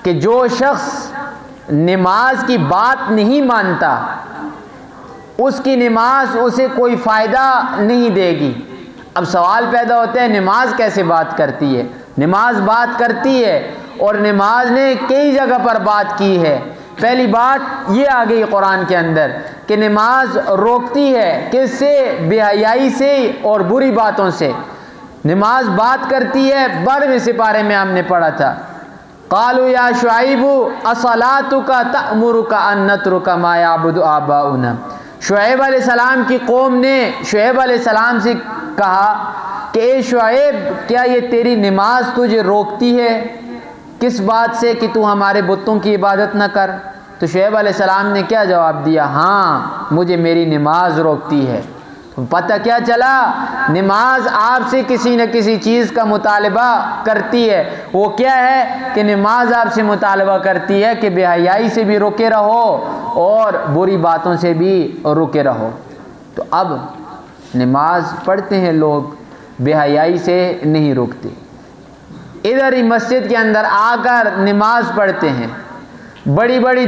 کہ جو شخص نماز کی بات نہیں مانتا اس کی نماز اسے کوئی فائدہ نہیں دے گی۔ اب سوال پیدا ہوتا ہے نماز کیسے بات کرتی ہے؟ نماز بات کرتی ہے، اور نماز نے کئی جگہ پر بات کی ہے۔ پہلی بات یہ آ گئی قرآن کے اندر کہ نماز روکتی ہے کس سے؟ بے حیائی سے اور بری باتوں سے۔ نماز بات کرتی ہے، 12ویں سپارے میں ہم نے پڑھا تھا، قالوا یا شعیب اصلاتک تأمرک ان نترک ما یعبد آباؤنا۔ شعیب علیہ السلام کی قوم نے شعیب علیہ السلام سے کہا کہ اے شعیب، کیا یہ تیری نماز تجھے روکتی ہے کس بات سے کہ تو ہمارے بتوں کی عبادت نہ کر؟ تو شعیب علیہ السلام نے کیا جواب دیا؟ ہاں، مجھے میری نماز روکتی ہے۔ پتہ کیا چلا؟ نماز آپ سے کسی نہ کسی چیز کا مطالبہ کرتی ہے۔ وہ کیا ہے کہ نماز آپ سے مطالبہ کرتی ہے کہ بے حیائی سے بھی روکے رہو اور بری باتوں سے بھی روکے رہو۔ تو اب نماز پڑھتے ہیں لوگ، بے حیائی سے نہیں روکتے، ادھر ہی مسجد کے اندر آ کر نماز پڑھتے ہیں، بڑی بڑی